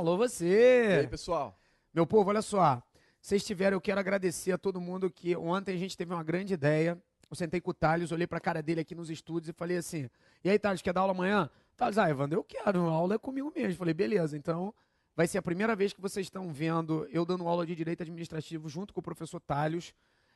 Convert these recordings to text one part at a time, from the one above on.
Alô, E você! aí, pessoal? Meu povo, olha só. Vocês tiveram, eu quero agradecer a todo mundo que ontem a gente teve uma grande ideia. Eu sentei com o Thales, olhei pra cara dele aqui nos estúdios e falei assim: E aí, Thales, quer dar aula amanhã? Thales, Evandro, eu quero, a aula é comigo mesmo. Falei, beleza, então vai ser a primeira vez que vocês estão vendo eu dando aula de Direito Administrativo junto com o professor Thales.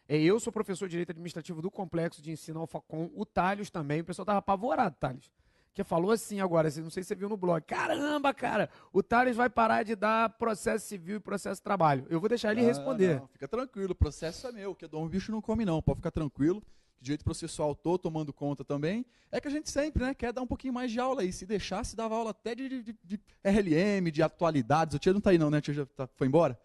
Eu sou professor de Direito Administrativo do Complexo de Ensino Alfacom, o Thales também. O pessoal tava apavorado, Thales. Que falou assim agora, não sei se você viu no blog. Caramba, cara, o Thales vai parar de dar processo civil e processo trabalho. Eu vou deixar ele responder. Não, fica tranquilo, o processo é meu, que dom um bicho não come não, pode ficar tranquilo. Direito processual tô tomando conta também. É que a gente sempre, né, quer dar um pouquinho mais de aula aí. Se deixasse, dava aula até de RLM, de atualidades. O tia não tá aí não, né? O tia já foi embora?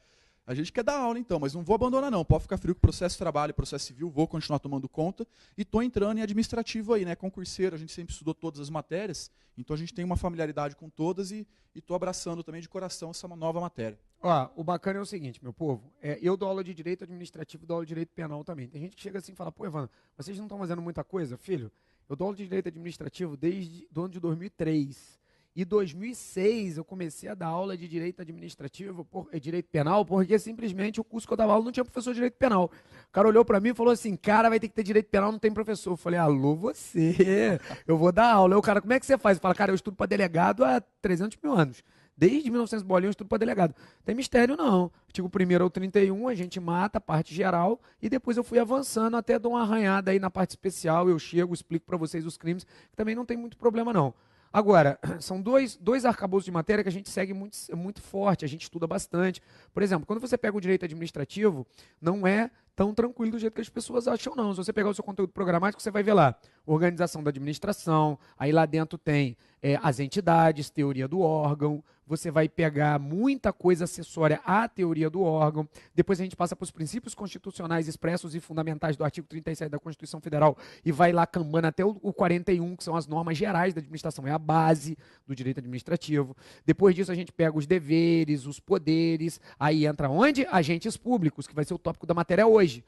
A gente quer dar aula então, mas não vou abandonar não. Pode ficar frio que processo de trabalho, processo civil, vou continuar tomando conta. E estou entrando em administrativo aí, né? Concurseiro, a gente sempre estudou todas as matérias, então a gente tem uma familiaridade com todas e estou abraçando também de coração essa nova matéria. Ó, o bacana é o seguinte, meu povo, eu dou aula de direito administrativo, dou aula de direito penal também. Tem gente que chega assim e fala, pô, Evandro, vocês não estão fazendo muita coisa? Filho, eu dou aula de direito administrativo desde o ano de 2003. E 2006 eu comecei a dar aula de direito administrativo, direito penal, porque simplesmente o curso que eu dava aula não tinha professor de direito penal. O cara olhou pra mim e falou assim, cara, vai ter que ter direito penal, não tem professor. Eu falei, alô você, eu vou dar aula. Aí o cara, como é que você faz? Eu falo, cara, eu estudo pra delegado há 300 mil anos. Desde 1900 bolinha eu estudo para delegado. Tem mistério não. Artigo 1º ao 31, a gente mata a parte geral e depois eu fui avançando até dou uma arranhada aí na parte especial, eu chego, explico para vocês os crimes, que também não tem muito problema não. Agora, são dois arcabouços de matéria que a gente segue muito forte, a gente estuda bastante. Por exemplo, quando você pega o direito administrativo, não é tão tranquilo do jeito que as pessoas acham, não. Se você pegar o seu conteúdo programático, você vai ver lá, organização da administração, aí lá dentro tem as entidades, teoria do órgão, você vai pegar muita coisa acessória à teoria do órgão, depois a gente passa para os princípios constitucionais expressos e fundamentais do artigo 37 da Constituição Federal e vai lá cambando até o 41, que são as normas gerais da administração, é a base do direito administrativo. Depois disso a gente pega os deveres, os poderes, aí entra onde? Agentes públicos, que vai ser o tópico da matéria hoje.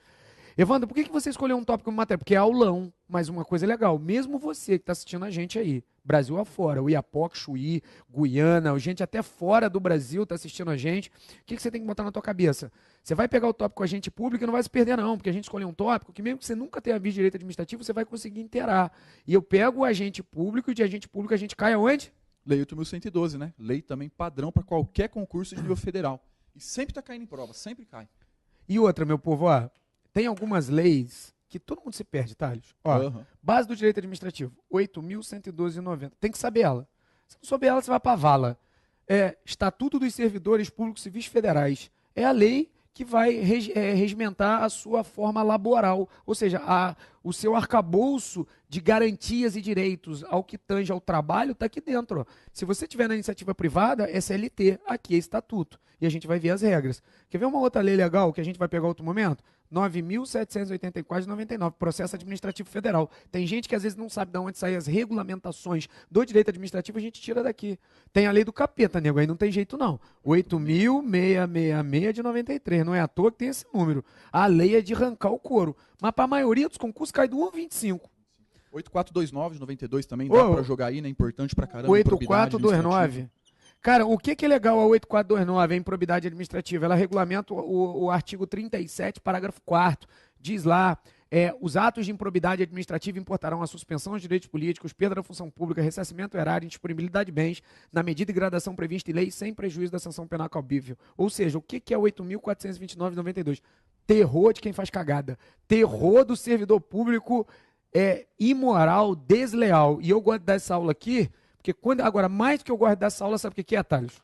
Evandro, por que você escolheu um tópico de matéria? Porque é aulão, mas uma coisa legal, mesmo você que está assistindo a gente aí, Brasil afora, o Iapoque, Chuí, Guiana, gente até fora do Brasil está assistindo a gente, o que você tem que botar na tua cabeça? Você vai pegar o tópico agente público e não vai se perder não, porque a gente escolheu um tópico que mesmo que você nunca tenha visto direito administrativo, você vai conseguir inteirar. E eu pego o agente público e de agente público a gente cai aonde? Lei 8.112, né? Lei também padrão para qualquer concurso de nível federal. E sempre está caindo em prova, sempre cai. E outra, meu povo, ó, tem algumas leis que todo mundo se perde, Thales. Ó, base do direito administrativo, 8.112,90. Tem que saber ela. Se não souber ela, você vai para a vala. Estatuto dos Servidores Públicos Civis Federais. É a lei que vai regimentar a sua forma laboral, ou seja, o seu arcabouço de garantias e direitos ao que tange ao trabalho está aqui dentro. Ó. Se você tiver na iniciativa privada, é CLT, aqui é estatuto, e a gente vai ver as regras. Quer ver uma outra lei legal que a gente vai pegar outro momento? 9.784/99, processo administrativo federal. Tem gente que às vezes não sabe de onde saem as regulamentações do direito administrativo, a gente tira daqui. Tem a lei do capeta, nego, aí não tem jeito não. 8.666 de 93, não é à toa que tem esse número. A lei é de arrancar o couro, mas para a maioria dos concursos cai do 1,25. 8429 de 92 também dá para jogar aí, né? Importante pra caramba. 8429. Cara, o que é legal a 8429, a improbidade administrativa? Ela regulamenta o artigo 37, parágrafo 4º. Diz lá, os atos de improbidade administrativa importarão a suspensão dos direitos políticos, perda da função pública, ressarcimento erário, indisponibilidade de bens, na medida e gradação prevista em lei, sem prejuízo da sanção penal cabível. Ou seja, o que é 8.429/92? Terror de quem faz cagada. Terror do servidor público imoral, desleal. E eu gosto dessa aula aqui, porque agora, mais do que eu gosto dessa aula, sabe o que é, Thales?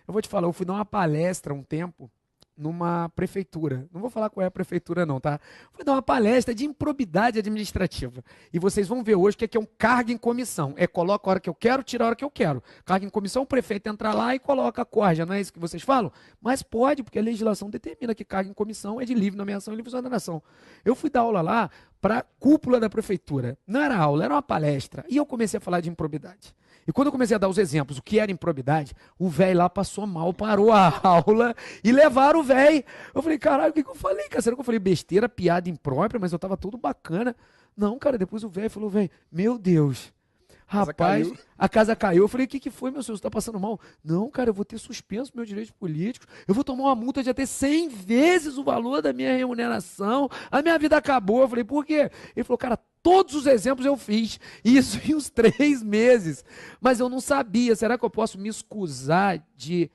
Eu vou te falar, eu fui dar uma palestra um tempo numa prefeitura. Não vou falar qual é a prefeitura não, tá? Fui dar uma palestra de improbidade administrativa. E vocês vão ver hoje o que é um cargo em comissão. Coloca a hora que eu quero, tira a hora que eu quero. Cargo em comissão, o prefeito entra lá e coloca a corja, não é isso que vocês falam? Mas pode, porque a legislação determina que cargo em comissão é de livre nomeação e livre exoneração. Eu fui dar aula lá para a cúpula da prefeitura. Não era aula, era uma palestra. E eu comecei a falar de improbidade. E quando eu comecei a dar os exemplos, o que era improbidade, o velho lá passou mal, parou a aula e levaram o velho. Eu falei, caralho, o que eu falei, cara? Será que eu falei besteira, piada imprópria, mas eu tava todo bacana? Não, cara, depois o velho falou, velho, meu Deus, Rapaz, a casa caiu. Eu falei, o que foi, meu senhor? Você tá passando mal? Não, cara, eu vou ter suspenso meus direitos políticos. Eu vou tomar uma multa de até 100 vezes o valor da minha remuneração. A minha vida acabou. Eu falei, por quê? Ele falou, cara, todos os exemplos eu fiz. Isso em uns 3 meses. Mas eu não sabia. Será que eu posso me escusar de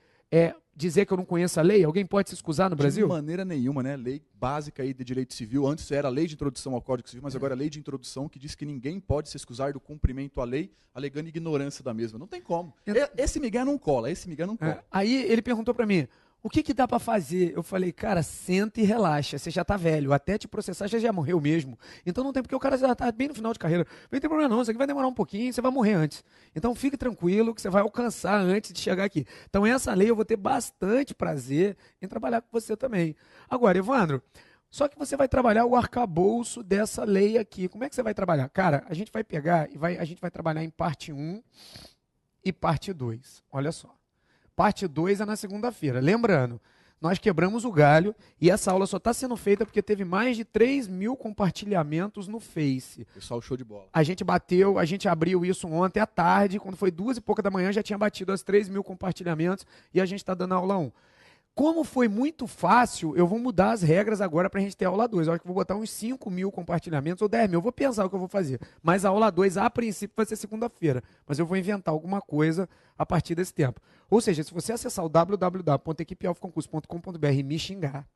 dizer que eu não conheço a lei? Alguém pode se escusar no Brasil? De maneira nenhuma, né? Lei básica aí de direito civil. Antes era a lei de introdução ao Código Civil, mas agora é a lei de introdução que diz que ninguém pode se escusar do cumprimento à lei, alegando ignorância da mesma. Não tem como. Esse Miguel não cola, Aí ele perguntou pra mim, o que dá pra fazer? Eu falei, cara, senta e relaxa, você já tá velho, até te processar você já morreu mesmo. Então não tem, porque o cara já tá bem no final de carreira. Não tem problema não, isso aqui vai demorar um pouquinho, você vai morrer antes. Então fique tranquilo que você vai alcançar antes de chegar aqui. Então essa lei eu vou ter bastante prazer em trabalhar com você também. Agora, Evandro, só que você vai trabalhar o arcabouço dessa lei aqui. Como é que você vai trabalhar? Cara, a gente vai pegar e a gente vai trabalhar em parte 1 e parte 2. Olha só. Parte 2 é na segunda-feira. Lembrando, nós quebramos o galho e essa aula só está sendo feita porque teve mais de 3.000 compartilhamentos no Face. Pessoal, show de bola. A gente abriu isso ontem à tarde, quando foi 2 e pouca da manhã, já tinha batido as 3.000 compartilhamentos e a gente está dando aula 1. Como foi muito fácil, eu vou mudar as regras agora para a gente ter aula 2. Eu acho que vou botar uns 5.000 compartilhamentos ou 10.000. Eu vou pensar o que eu vou fazer. Mas a aula 2, a princípio, vai ser segunda-feira. Mas eu vou inventar alguma coisa a partir desse tempo. Ou seja, se você acessar o www.equipealfoconcurso.com.br e me xingar,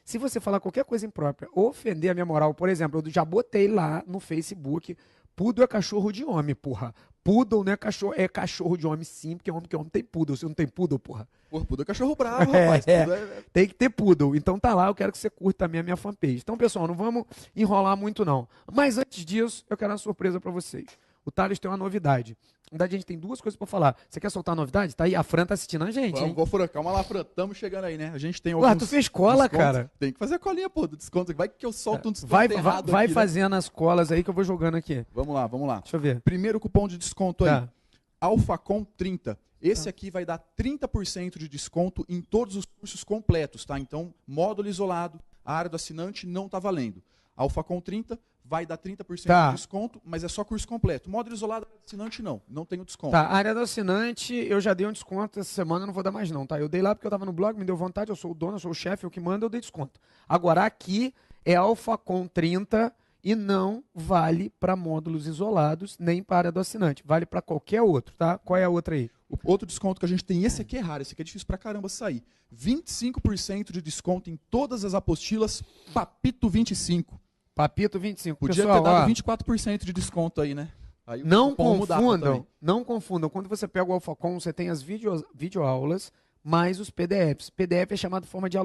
se você falar qualquer coisa imprópria, ofender a minha moral, por exemplo, eu já botei lá no Facebook, poodle é cachorro de homem, porra. Poodle não é cachorro de homem sim, porque homem tem poodle. Você não tem poodle, porra? Porra, poodle é cachorro bravo, rapaz. Tem que ter poodle. Então tá lá, eu quero que você curta também a minha fanpage. Então, pessoal, não vamos enrolar muito não. Mas antes disso, eu quero uma surpresa para vocês. O Thales tem uma novidade. Na verdade, a gente tem 2 coisas para falar. Você quer soltar a novidade? Tá aí, a Fran tá assistindo a gente, hein? Fran, calma lá, Fran. Estamos chegando aí, né? A gente tem alguns... Ué, tu fez cola, cara? Tem que fazer a colinha, pô, do desconto. Vai que eu solto um desconto vai aqui, fazendo, né? As colas aí que eu vou jogando aqui. Vamos lá. Deixa eu ver. Primeiro cupom de desconto aí. Alfacom 30. Esse aqui vai dar 30% de desconto em todos os cursos completos, tá? Então, módulo isolado, a área do assinante não tá valendo. Alfacom 30 vai dar 30% de desconto, mas é só curso completo. Módulo isolado, assinante não tem o desconto. Tá, a área do assinante, eu já dei um desconto essa semana, não vou dar mais não, tá? Eu dei lá porque eu tava no blog, me deu vontade, eu sou o dono, eu sou o chefe, eu que mando, eu dei desconto. Agora aqui é Alfacom 30 e não vale para módulos isolados, nem para a área do assinante. Vale para qualquer outro, tá? Qual é a outra aí? O outro desconto que a gente tem, esse aqui é raro, esse aqui é difícil pra caramba sair. 25% de desconto em todas as apostilas Papito 25. Papito 25. Podia Pessoal, ter dado 24% de desconto aí, né? Aí não confundam. Quando você pega o Alfacom, você tem as videoaulas mais os PDFs. PDF é chamado forma de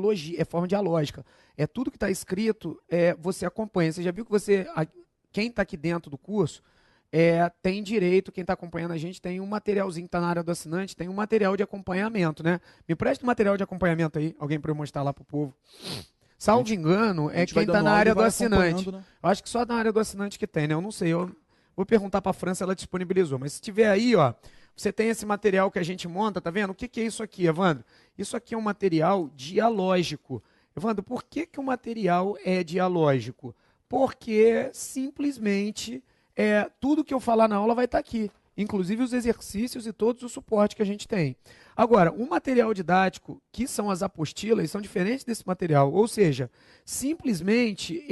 dialógica. É tudo que está escrito, você acompanha. Você já viu que quem está aqui dentro do curso tem direito, quem está acompanhando a gente tem um materialzinho que está na área do assinante, tem um material de acompanhamento, né? Me presta um material de acompanhamento aí, alguém para eu mostrar lá para o povo. Salvo engano, quem está na área do assinante. Né? Eu acho que só na área do assinante que tem, né? Eu não sei, eu vou perguntar para a França, ela disponibilizou. Mas se tiver aí, ó, você tem esse material que a gente monta, tá vendo? O que é isso aqui, Evandro? Isso aqui é um material dialógico. Evandro, por que o material é dialógico? Porque simplesmente tudo que eu falar na aula vai estar aqui. Inclusive os exercícios e todos os suportes que a gente tem. Agora, o material didático, que são as apostilas, são diferentes desse material. Ou seja, simplesmente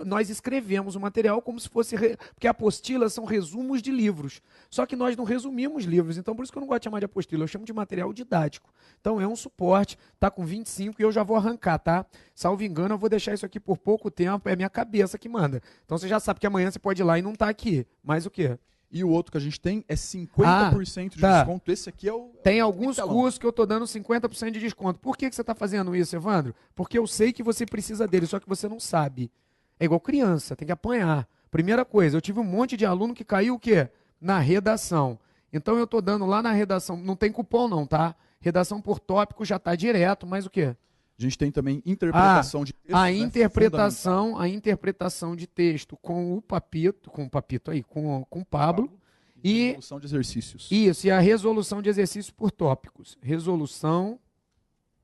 nós escrevemos o material como se fosse... Porque apostilas são resumos de livros. Só que nós não resumimos livros. Então, por isso que eu não gosto de chamar de apostila. Eu chamo de material didático. Então, é um suporte, tá com 25 e eu já vou arrancar, tá? Salvo engano, eu vou deixar isso aqui por pouco tempo. É minha cabeça que manda. Então, você já sabe que amanhã você pode ir lá e não tá aqui. Mas o quê? E o outro que a gente tem é 50% de desconto. Esse aqui é o... Tem alguns cursos que eu estou dando 50% de desconto. Por que você está fazendo isso, Evandro? Porque eu sei que você precisa dele, só que você não sabe. É igual criança, tem que apanhar. Primeira coisa, eu tive um monte de aluno que caiu o quê? Na redação. Então eu estou dando lá na redação, não tem cupom não, tá? Redação por tópico já está direto, mas o quê? A gente tem também interpretação de texto. A interpretação de texto com o Papito aí, com o Pablo. E resolução de exercícios. Isso, e a resolução de exercícios por tópicos. Resolução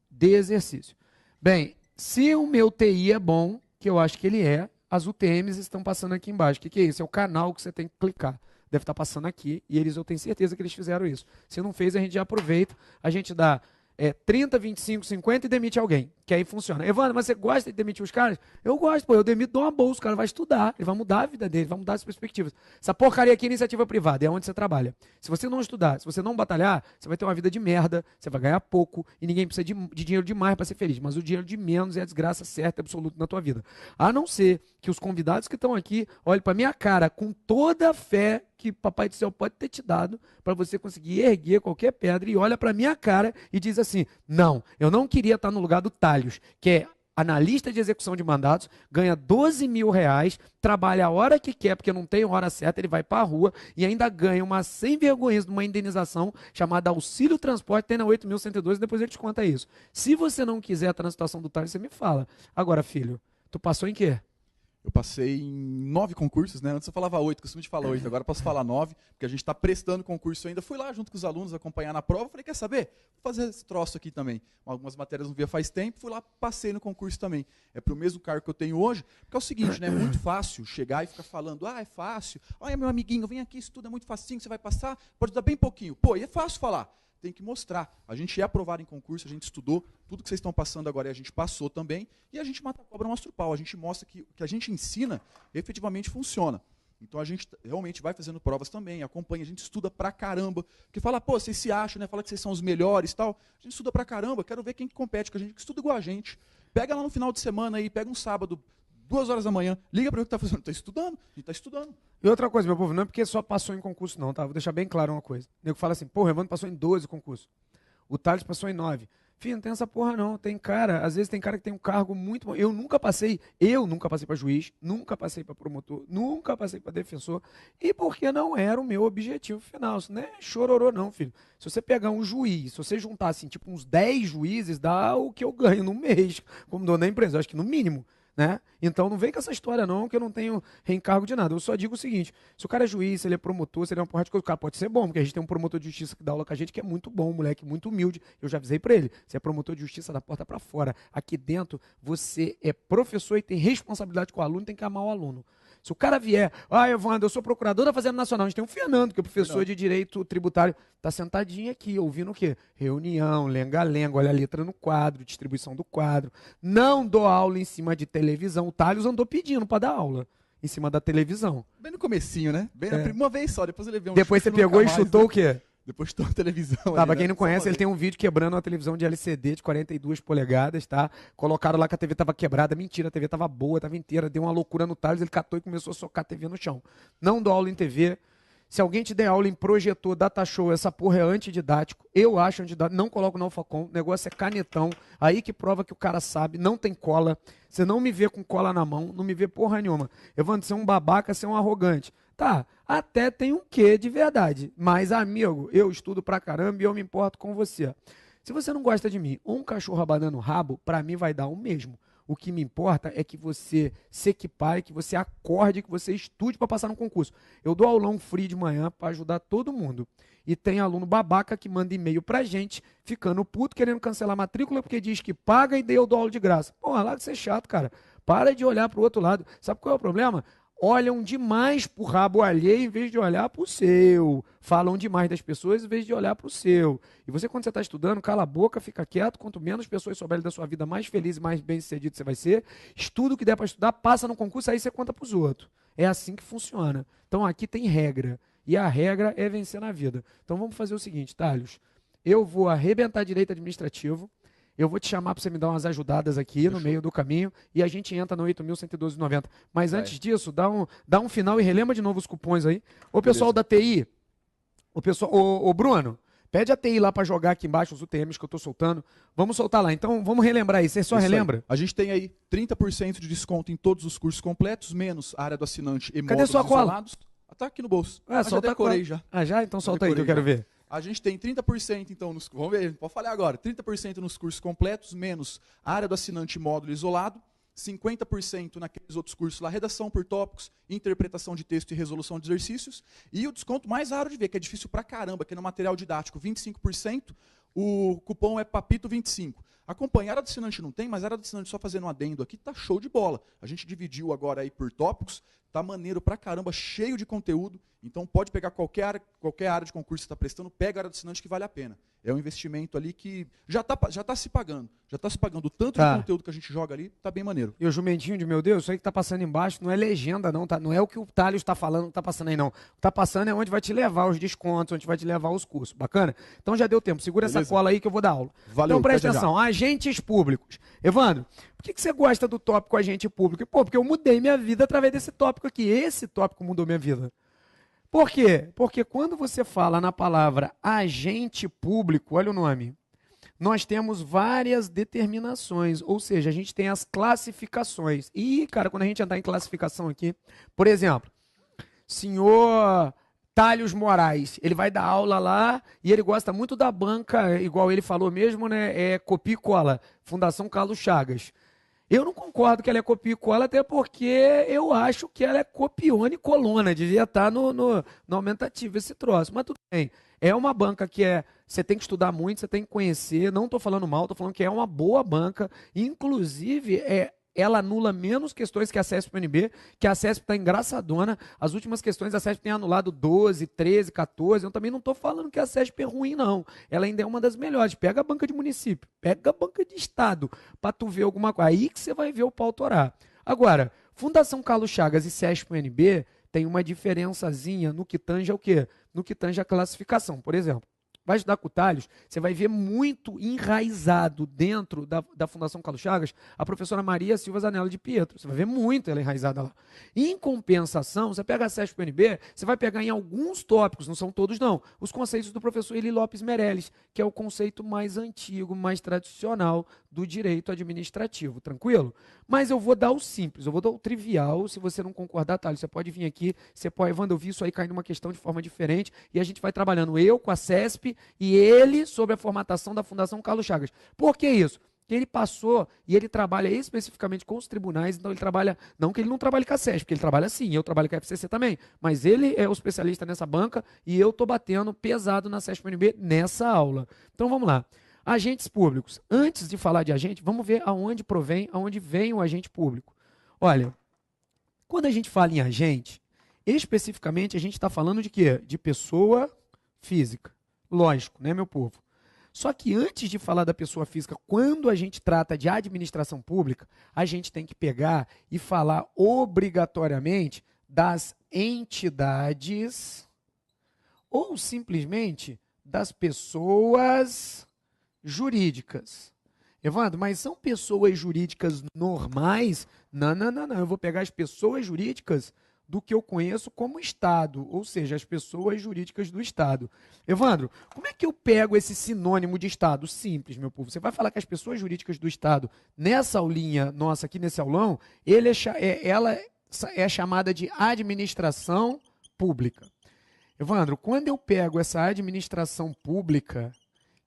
de exercício. Bem, se o meu TI é bom, que eu acho que ele as UTMs estão passando aqui embaixo. O que é isso? É o canal que você tem que clicar. deve estar passando aqui, e eu tenho certeza que eles fizeram isso. Se não fez, a gente já aproveita, a gente dá 30, 25, 50 e demite alguém, que aí funciona. Evandro, mas você gosta de demitir os caras? Eu gosto, pô, eu demito, dou uma bolsa, o cara vai estudar, ele vai mudar a vida dele, vai mudar as perspectivas. Essa porcaria aqui é iniciativa privada, é onde você trabalha. Se você não estudar, se você não batalhar, você vai ter uma vida de merda, você vai ganhar pouco, e ninguém precisa de dinheiro demais para ser feliz, mas o dinheiro de menos é a desgraça certa e absoluta na tua vida. A não ser que os convidados que estão aqui olhem para minha cara com toda a fé que Papai do Céu pode ter te dado para você conseguir erguer qualquer pedra e olha para minha cara e diz assim, não, eu não queria estar no lugar do Thales, que é analista de execução de mandatos, ganha 12 mil reais, trabalha a hora que quer, porque não tem hora certa, ele vai para a rua e ainda ganha uma sem vergonha de uma indenização chamada auxílio transporte, tem na 8.102 e depois ele te conta isso. Se você não quiser estar na situação do Thales, você me fala. Agora, filho, tu passou em quê? Eu passei em 9 concursos, né? Antes eu falava 8, costumo de falar 8, agora eu posso falar 9, porque a gente está prestando concurso ainda. Fui lá junto com os alunos acompanhar na prova, falei, quer saber? Vou fazer esse troço aqui também. Algumas matérias não via faz tempo, fui lá, passei no concurso também. É para o mesmo cargo que eu tenho hoje, porque é o seguinte, né? É muito fácil chegar e ficar falando, é fácil, olha meu amiguinho, vem aqui, estuda, é muito facinho, você vai passar, pode dar bem pouquinho. Pô, e é fácil falar. Tem que mostrar. A gente é aprovado em concurso, a gente estudou, tudo que vocês estão passando agora a gente passou também, e a gente mata a cobra, mostra o pau. A gente mostra que o que a gente ensina efetivamente funciona. Então a gente realmente vai fazendo provas também, acompanha, a gente estuda pra caramba. Porque fala, pô, vocês se acham, né? Fala que vocês são os melhores e tal. A gente estuda pra caramba, quero ver quem compete com a gente, que estuda igual a gente. Pega lá no final de semana aí, pega um sábado, 2 horas da manhã, liga para o que está fazendo. Está estudando? A gente está estudando. E outra coisa, meu povo, não é porque só passou em concurso, não, tá? Vou deixar bem claro uma coisa. O nego fala assim, pô, o Evandro passou em 12 concursos. O Thales passou em 9. Filho, não tem essa porra, não. Tem cara, às vezes tem cara que tem um cargo muito bom. Eu nunca passei para juiz, nunca passei para promotor, nunca passei para defensor. E porque não era o meu objetivo final. Isso não é chororô, não, filho. Se você pegar um juiz, se você juntar assim, tipo uns 10 juízes, dá o que eu ganho no mês, como dono da empresa. Eu acho que no mínimo. Né? Então não vem com essa história não, que eu não tenho reencargo de nada. Eu só digo o seguinte, se o cara é juiz, se ele é promotor, se ele é uma porra de coisa, o cara pode ser bom, porque a gente tem um promotor de justiça que dá aula com a gente, que é muito bom, um moleque muito humilde. Eu já avisei pra ele, você é promotor de justiça da porta pra fora. Aqui dentro, você é professor e tem responsabilidade com o aluno, tem que amar o aluno. Se o cara vier, Evandro, eu sou procurador da Fazenda Nacional, a gente tem um Fernando, que é professor de Direito Tributário, tá sentadinho aqui, ouvindo o quê? Reunião, lenga-lenga, olha a letra no quadro, distribuição do quadro. Não dou aula em cima de televisão. O Thales andou pedindo para dar aula em cima da televisão. Bem no comecinho, né? Bem na primeira vez só, depois eu levei um Depois você pegou e chutou né? o quê? Depois estou na televisão. Tá, pra quem não conhece, ele tem um vídeo quebrando uma televisão de LCD de 42 polegadas, tá? Colocaram lá que a TV tava quebrada. Mentira, a TV tava boa, tava inteira. Deu uma loucura no Thales, ele catou e começou a socar a TV no chão. Não dou aula em TV. Se alguém te der aula em projetor, data show, essa porra é antididático. Eu acho antididático. Não coloco no Alfacom. O negócio é canetão. Aí que prova que o cara sabe. Não tem cola. Você não me vê com cola na mão. Não me vê porra nenhuma. Evandro, você é um babaca, você é um arrogante. Tá, até tem um quê de verdade. Mas, amigo, eu estudo pra caramba e eu me importo com você. Se você não gosta de mim ou um cachorro abanando o rabo, pra mim vai dar o mesmo. O que me importa é que você se equipare, que você acorde, que você estude para passar no concurso. Eu dou aulão free de manhã para ajudar todo mundo. E tem aluno babaca que manda e-mail pra gente, ficando puto, querendo cancelar a matrícula porque diz que paga e eu dou aula de graça. Porra, lá de ser chato, cara. Para de olhar pro outro lado. Sabe qual é o problema? Olham demais pro rabo alheio em vez de olhar pro seu. Falam demais das pessoas em vez de olhar pro seu. E você, quando você está estudando, cala a boca, fica quieto. Quanto menos pessoas souberem da sua vida, mais feliz e mais bem-sucedido você vai ser. Estuda o que der para estudar, passa no concurso, aí você conta pros outros. É assim que funciona. Então aqui tem regra. E a regra é vencer na vida. Então vamos fazer o seguinte, Thales. Eu vou arrebentar direito administrativo. Eu vou te chamar para você me dar umas ajudadas aqui no meio do caminho e a gente entra no 8.112,90. Mas antes disso, dá um final e relembra de novo os cupons aí. Ô, pessoal da TI, ô Bruno, pede a TI lá para jogar aqui embaixo os UTMs que eu estou soltando. Vamos soltar lá. Então, vamos relembrar aí. Você só relembra? A gente tem aí 30% de desconto em todos os cursos completos, menos a área do assinante e Cadê módulos isolados. Tá aqui no bolso. Já decorei já. Ah, já? Então solta aí que eu quero ver. A gente tem 30%, então, vamos ver, pode falar agora, 30% nos cursos completos, menos área do assinante e módulo isolado, 50% naqueles outros cursos lá, redação por tópicos, interpretação de texto e resolução de exercícios, e o desconto mais raro de ver, que é difícil pra caramba, que é no material didático, 25%, o cupom é PAPITO25. Acompanhar área do assinante não tem, mas a área do assinante só fazendo um adendo aqui, tá show de bola. A gente dividiu agora aí por tópicos, tá maneiro pra caramba, cheio de conteúdo. Então pode pegar qualquer área de concurso que você está prestando, pega a área do assinante que vale a pena. É um investimento ali que já tá se pagando. Já está se pagando. O tanto de conteúdo que a gente joga ali, tá bem maneiro. E o jumentinho de meu Deus, isso aí que tá passando embaixo não é legenda, não, tá? Não é o que o Thales está falando que tá passando aí, não. O que tá passando é onde vai te levar os descontos, onde vai te levar os cursos. Bacana? Então já deu tempo. Segura essa cola aí que eu vou dar aula. Valeu, então presta atenção. Agentes públicos. Evandro, por que você gosta do tópico agente público? Pô, porque eu mudei minha vida através desse tópico aqui. Esse tópico mudou minha vida. Por quê? Porque quando você fala na palavra agente público, olha o nome, nós temos várias determinações, ou seja, a gente tem as classificações. E, cara, quando a gente entrar em classificação aqui, por exemplo, senhor Thales Moraes, ele vai dar aula lá e ele gosta muito da banca, igual ele falou mesmo, né? É copia e cola, Fundação Carlos Chagas. Eu não concordo que ela é copia e cola, até porque eu acho que ela é copione e colona, devia estar no aumentativo esse troço, mas tudo bem. É uma banca que você tem que estudar muito, você tem que conhecer, não estou falando mal, estou falando que é uma boa banca, inclusive ela anula menos questões que a CESP-UNB, que a CESP está engraçadona. As últimas questões a CESP tem anulado 12, 13, 14. Eu também não estou falando que a CESP é ruim, não. Ela ainda é uma das melhores. Pega a banca de município, pega a banca de estado, para tu ver alguma coisa. Aí que você vai ver o pau torar. Agora, Fundação Carlos Chagas e CESP-UNB tem uma diferençazinha no que tange ao quê? No que tange a classificação. Por exemplo, vai estudar com o Thales, você vai ver muito enraizado dentro da Fundação Carlos Chagas a professora Maria Silva Zanella de Pietro. Você vai ver muito ela enraizada lá. Em compensação, você pega a CESP-UNB, você vai pegar em alguns tópicos, não são todos não, os conceitos do professor Eli Lopes Meirelles, que é o conceito mais antigo, mais tradicional do direito administrativo, tranquilo? Mas eu vou dar o simples, eu vou dar o trivial. Se você não concordar, Thales, você pode vir aqui, você pode, Evandro, eu vi isso aí cair numa questão de forma diferente, e a gente vai trabalhando eu com a CESP e ele sobre a formatação da Fundação Carlos Chagas. Por que isso? Porque ele passou e ele trabalha especificamente com os tribunais, então ele trabalha, não que ele não trabalhe com a CESP, porque ele trabalha sim, eu trabalho com a FCC também, mas ele é o especialista nessa banca e eu estou batendo pesado na CESP-UNB nessa aula. Então vamos lá. Agentes públicos. Antes de falar de agente, vamos ver aonde vem o agente público. Olha, quando a gente fala em agente, especificamente a gente está falando de quê? De pessoa física. Lógico, né, meu povo? Só que antes de falar da pessoa física, quando a gente trata de administração pública, a gente tem que pegar e falar obrigatoriamente das entidades ou simplesmente das pessoas jurídicas. Evandro, mas são pessoas jurídicas normais? Não. Eu vou pegar as pessoas jurídicas do que eu conheço como Estado, ou seja, as pessoas jurídicas do Estado. Evandro, como é que eu pego esse sinônimo de Estado? Simples, meu povo. Você vai falar que as pessoas jurídicas do Estado, nessa aulinha nossa aqui, nesse aulão, ela é chamada de administração pública. Evandro, quando eu pego essa administração pública,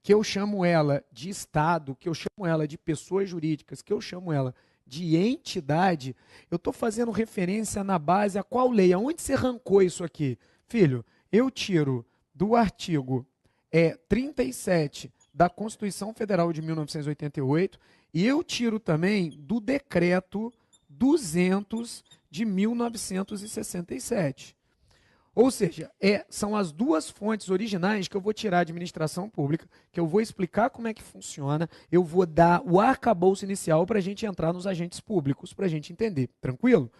que eu chamo ela de Estado, que eu chamo ela de pessoas jurídicas, que eu chamo ela de entidade, eu estou fazendo referência na base a qual lei? Aonde você arrancou isso aqui? Filho, eu tiro do artigo 37 da Constituição Federal de 1988 e eu tiro também do decreto 200 de 1967. Ou seja, são as duas fontes originais que eu vou tirar a administração pública, que eu vou explicar como é que funciona, eu vou dar o arcabouço inicial para a gente entrar nos agentes públicos, para a gente entender. Tranquilo?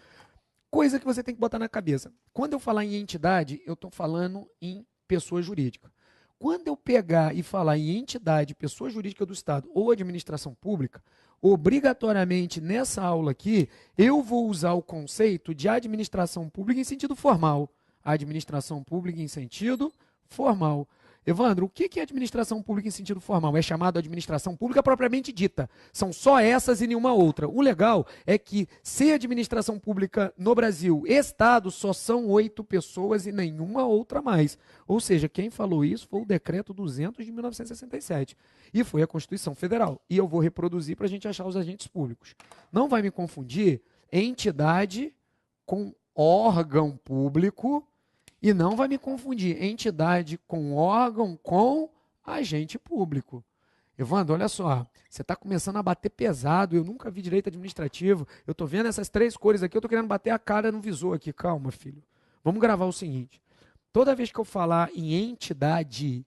Coisa que você tem que botar na cabeça. Quando eu falar em entidade, eu estou falando em pessoa jurídica. Quando eu pegar e falar em entidade, pessoa jurídica do Estado ou administração pública, obrigatoriamente nessa aula aqui, eu vou usar o conceito de administração pública em sentido formal. Administração pública em sentido formal. Evandro, o que é administração pública em sentido formal? É chamado administração pública propriamente dita. São só essas e nenhuma outra. O legal é que, se administração pública no Brasil, Estado, só são 8 pessoas e nenhuma outra mais. Ou seja, quem falou isso foi o decreto 200 de 1967. E foi a Constituição Federal. E eu vou reproduzir para a gente achar os agentes públicos. Não vai me confundir entidade com órgão público. E não vai me confundir entidade com órgão com agente público. Evandro, olha só, você está começando a bater pesado, eu nunca vi direito administrativo, eu estou vendo essas 3 cores aqui, eu estou querendo bater a cara no visor aqui. Calma, filho. Vamos gravar o seguinte. Toda vez que eu falar em entidade,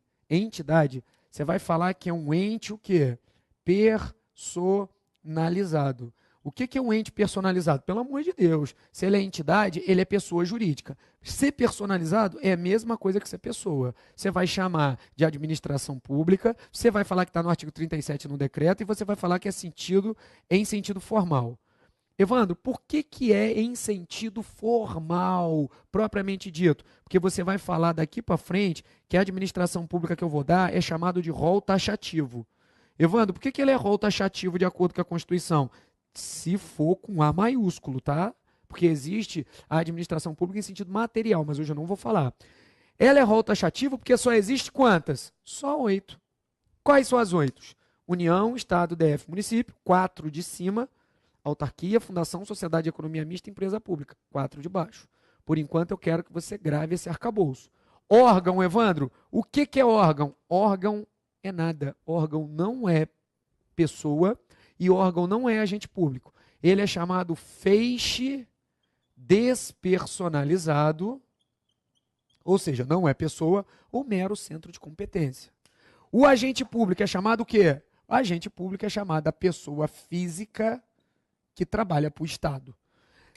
você vai falar que é um ente o quê? Personalizado. O que é um ente personalizado? Pelo amor de Deus, se ele é entidade, ele é pessoa jurídica. Ser personalizado é a mesma coisa que ser pessoa. Você vai chamar de administração pública, você vai falar que está no artigo 37 no decreto e você vai falar que é em sentido formal. Evandro, por que é em sentido formal, propriamente dito? Porque você vai falar daqui para frente que a administração pública que eu vou dar é chamado de rol taxativo. Evandro, por que ele é rol taxativo de acordo com a Constituição? Se for com A maiúsculo, tá? Porque existe a administração pública em sentido material, mas hoje eu não vou falar. Ela é rol taxativo porque só existe quantas? Só 8. Quais são as 8? União, Estado, DF, município. 4 de cima, autarquia, fundação, sociedade de economia mista, empresa pública. 4 de baixo. Por enquanto eu quero que você grave esse arcabouço. Órgão, Evandro. O que é órgão? Órgão é nada. Órgão não é pessoa e órgão não é agente público. Ele é chamado feixe despersonalizado, ou seja, não é pessoa ou mero centro de competência. O agente público é chamado o quê? O agente público é chamado a pessoa física que trabalha para o Estado.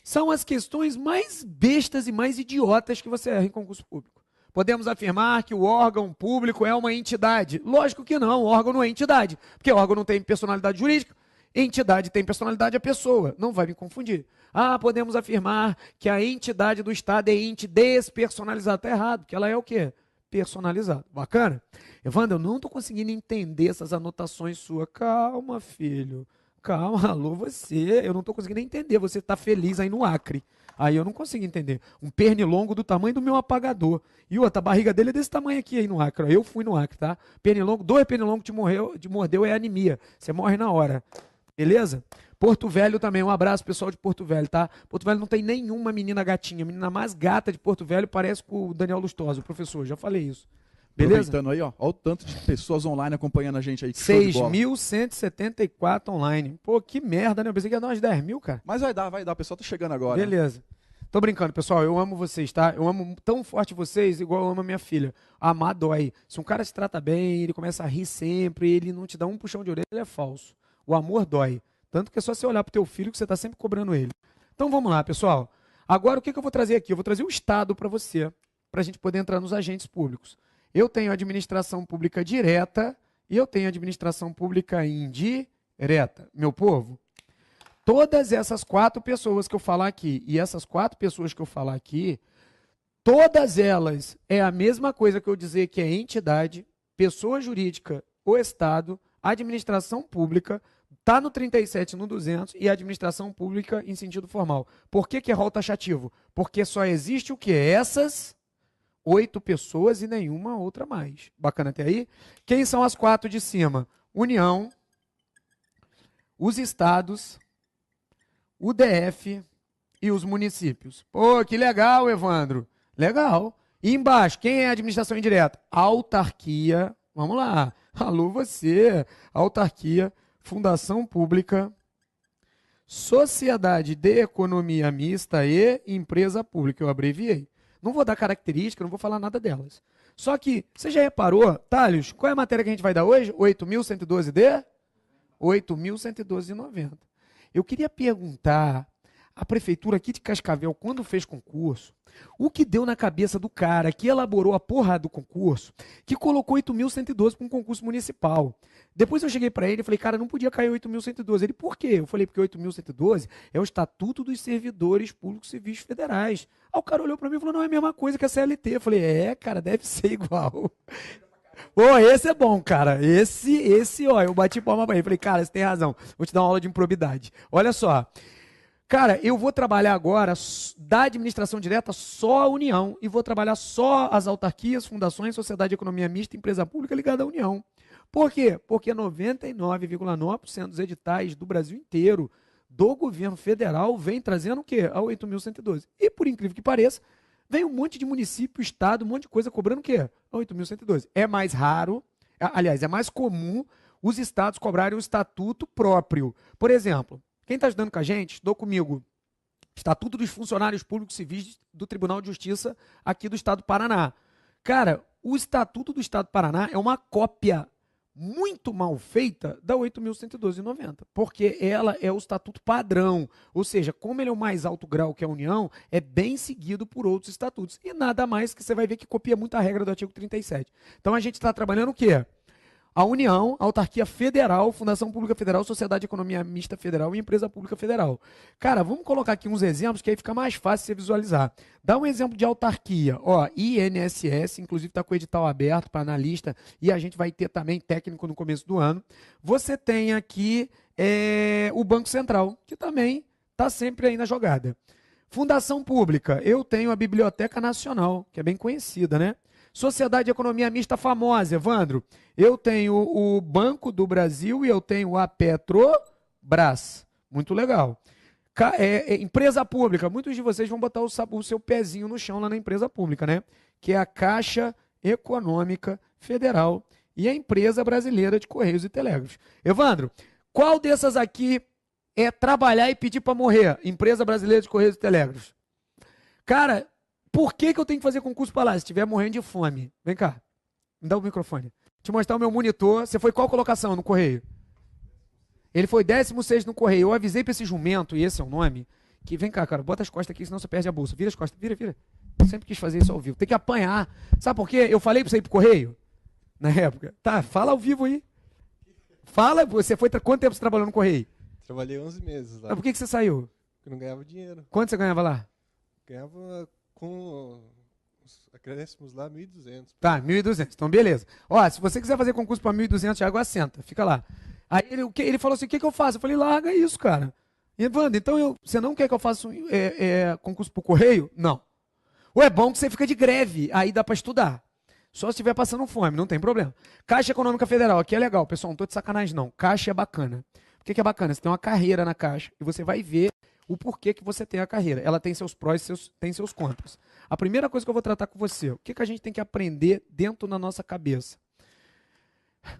São as questões mais bestas e mais idiotas que você erra em concurso público. Podemos afirmar que o órgão público é uma entidade? Lógico que não, o órgão não é entidade, porque o órgão não tem personalidade jurídica. Entidade tem personalidade, a pessoa. Não vai me confundir. Ah, podemos afirmar que a entidade do Estado é ente despersonalizado. Está errado, porque ela é o quê? Personalizado. Bacana? Evandro, eu não estou conseguindo entender essas anotações suas. Calma, filho. Calma, alô, você. Eu não estou conseguindo entender. Você está feliz aí no Acre. Aí eu não consigo entender. Um pernilongo do tamanho do meu apagador. E outra, a barriga dele é desse tamanho aqui aí no Acre. Eu fui no Acre, tá? Pernilongo, 2 pernilongos te mordeu é anemia. Você morre na hora. Beleza? Porto Velho também, um abraço pessoal de Porto Velho, tá? Porto Velho não tem nenhuma menina gatinha, a menina mais gata de Porto Velho parece com o Daniel Lustosa, o professor, já falei isso. Beleza? Aproveitando aí, ó, olha o tanto de pessoas online acompanhando a gente aí. 6.174 online. Pô, que merda, né? Eu pensei que ia dar umas 10 mil, cara. Mas vai dar, o pessoal tá chegando agora. Beleza. Né? Tô brincando, pessoal, eu amo vocês, tá? Eu amo tão forte vocês, igual eu amo a minha filha. Amar dói. Se um cara se trata bem, ele começa a rir sempre, ele não te dá um puxão de orelha, ele é falso. O amor dói. Tanto que é só você olhar para o teu filho que você está sempre cobrando ele. Então vamos lá, pessoal. Agora o que eu vou trazer aqui? Eu vou trazer o Estado para você, para a gente poder entrar nos agentes públicos. Eu tenho administração pública direta e eu tenho administração pública indireta. Meu povo, todas essas 4 pessoas que eu falar aqui, e essas 4 pessoas que eu falar aqui, todas elas é a mesma coisa que eu dizer que é entidade, pessoa jurídica, o Estado, administração pública, está no 37 no 200 e administração pública em sentido formal. Por que é rol taxativo? Porque só existe o quê? Essas 8 pessoas e nenhuma outra mais. Bacana até aí? Quem são as 4 de cima? União, os estados, o DF e os municípios. Pô, que legal, Evandro. Legal. E embaixo, quem é a administração indireta? Autarquia. Vamos lá. Alô, você. Autarquia, fundação pública, sociedade de economia mista e empresa pública. Eu abreviei. Não vou dar característica, não vou falar nada delas. Só que, você já reparou, Thales, qual é a matéria que a gente vai dar hoje? 8.112D? 8.112,90. Eu queria perguntar, a prefeitura aqui de Cascavel, quando fez concurso, o que deu na cabeça do cara que elaborou a porra do concurso, que colocou 8.112 para um concurso municipal. Depois eu cheguei para ele e falei, cara, não podia cair 8.112. Ele, por quê? Eu falei, porque 8.112 é o Estatuto dos Servidores Públicos Civis Federais. Aí o cara olhou para mim e falou, não, é a mesma coisa que a CLT. Eu falei, cara, deve ser igual. Pô, esse é bom, cara. Esse, ó, eu bati palma pra ele. Falei, cara, você tem razão. Vou te dar uma aula de improbidade. Olha só. Cara, eu vou trabalhar agora da administração direta só a União e vou trabalhar só as autarquias, fundações, sociedade de economia mista, empresa pública ligada à União. Por quê? Porque 99,9% dos editais do Brasil inteiro, do governo federal, vem trazendo o quê? A 8.112. E, por incrível que pareça, vem um monte de município, estado, um monte de coisa cobrando o quê? A 8.112. É mais raro, aliás, é mais comum os estados cobrarem o estatuto próprio. Por exemplo, quem está estudando com a gente, estudou comigo, Estatuto dos Funcionários Públicos Civis do Tribunal de Justiça aqui do Estado do Paraná. Cara, o Estatuto do Estado do Paraná é uma cópia muito mal feita da 8.112,90, porque ela é o estatuto padrão, ou seja, como ele é o mais alto grau que a União, é bem seguido por outros estatutos, e nada mais que você vai ver que copia muito a regra do artigo 37. Então a gente está trabalhando o quê? A União, a Autarquia Federal, Fundação Pública Federal, Sociedade de Economia Mista Federal e Empresa Pública Federal. Cara, vamos colocar aqui uns exemplos que aí fica mais fácil você visualizar. Dá um exemplo de autarquia. Ó, INSS, inclusive está com o edital aberto para analista e a gente vai ter também técnico no começo do ano. Você tem aqui o Banco Central, que também está sempre aí na jogada. Fundação Pública, eu tenho a Biblioteca Nacional, que é bem conhecida, né? Sociedade de Economia Mista famosa, Evandro. Eu tenho o Banco do Brasil e eu tenho a Petrobras. Muito legal. Empresa pública. Muitos de vocês vão botar o seu pezinho no chão lá na empresa pública, né? Que é a Caixa Econômica Federal e a Empresa Brasileira de Correios e Telégrafos. Evandro, qual dessas aqui é trabalhar e pedir para morrer? Empresa Brasileira de Correios e Telégrafos. Cara, por que eu tenho que fazer concurso para lá? Se estiver morrendo de fome. Vem cá, me dá o microfone. Deixa eu mostrar o meu monitor. Você foi qual colocação no Correio? Ele foi 16º no Correio. Eu avisei para esse jumento, e esse é o nome, que vem cá, cara, bota as costas aqui, senão você perde a bolsa. Vira as costas, vira. Eu sempre quis fazer isso ao vivo. Tem que apanhar. Sabe por quê? Eu falei para você ir pro Correio, na época. Tá, fala ao vivo aí. Fala, você foi, quanto tempo você trabalhou no Correio? Trabalhei 11 meses lá. Mas por que você saiu? Porque eu não ganhava dinheiro. Quanto você ganhava lá? Ganhava com os acréscimos lá 1.200. Tá, 1.200. Então, beleza. Ó, se você quiser fazer concurso para 1.200, Thiago, assenta. Fica lá. Aí ele falou assim, o que eu faço? Eu falei, larga isso, cara. Evandro, então você não quer que eu faça concurso pro Correio? Não. Ou é bom que você fica de greve, aí dá para estudar. Só se estiver passando fome, não tem problema. Caixa Econômica Federal, aqui é legal, pessoal, não tô de sacanagem não. Caixa é bacana. Por que é bacana? Você tem uma carreira na Caixa e você vai ver o porquê que você tem a carreira. Ela tem seus prós e tem seus contras. A primeira coisa que eu vou tratar com você, o que a gente tem que aprender dentro da nossa cabeça?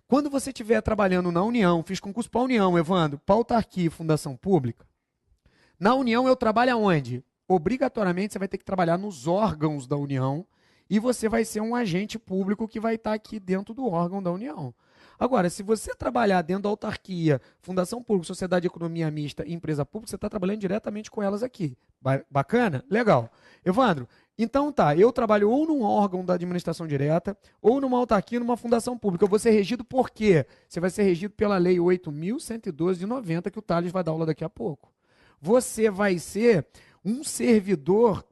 Quando você estiver trabalhando na União, fiz concurso para a União, Evandro, para autarquia e fundação pública, na União eu trabalho aonde? Obrigatoriamente você vai ter que trabalhar nos órgãos da União e você vai ser um agente público que vai estar aqui dentro do órgão da União. Agora, se você trabalhar dentro da autarquia, fundação pública, sociedade de economia mista e empresa pública, você está trabalhando diretamente com elas aqui. Bacana? Legal. Evandro, então tá, eu trabalho ou num órgão da administração direta, ou numa autarquia, numa fundação pública. Eu vou ser regido por quê? Você vai ser regido pela Lei 8.112 de 90, que o Thales vai dar aula daqui a pouco. Você vai ser um servidor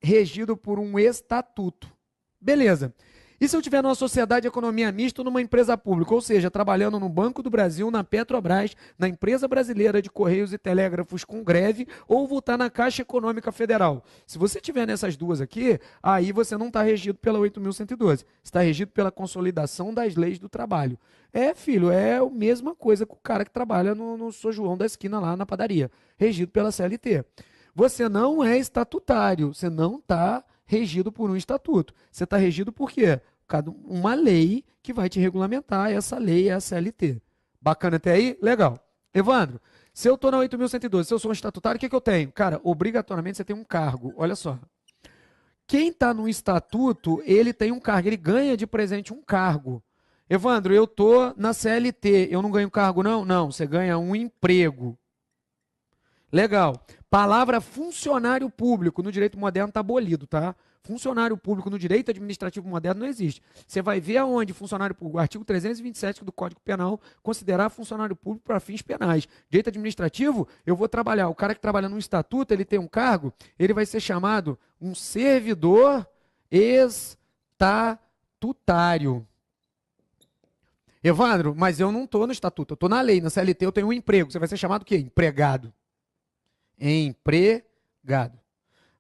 regido por um estatuto. Beleza. E se eu tiver numa sociedade de economia mista ou numa empresa pública, ou seja, trabalhando no Banco do Brasil, na Petrobras, na Empresa Brasileira de Correios e Telégrafos com greve, ou vou estar na Caixa Econômica Federal. Se você tiver nessas duas aqui, aí você não está regido pela 8.112. Está regido pela consolidação das leis do trabalho. Filho, é a mesma coisa que o cara que trabalha no São João da esquina lá na padaria, regido pela CLT. Você não é estatutário, você não está regido por um estatuto. Você está regido por quê? Uma lei que vai te regulamentar, essa lei é a CLT. Bacana até aí? Legal. Evandro, se eu estou na 8.112, se eu sou um estatutário, o que eu tenho? Cara, obrigatoriamente você tem um cargo. Olha só. Quem está no estatuto, ele tem um cargo, ele ganha de presente um cargo. Evandro, eu estou na CLT, eu não ganho cargo não? Não, você ganha um emprego. Legal. Palavra funcionário público no direito moderno está abolido, tá? Funcionário público no direito administrativo moderno não existe. Você vai ver aonde funcionário público, artigo 327 do Código Penal, considerar funcionário público para fins penais. Direito administrativo, eu vou trabalhar. O cara que trabalha no estatuto, ele tem um cargo, ele vai ser chamado um servidor estatutário. Evandro, mas eu não estou no estatuto, eu estou na lei, na CLT eu tenho um emprego. Você vai ser chamado o quê? Empregado. Empregado.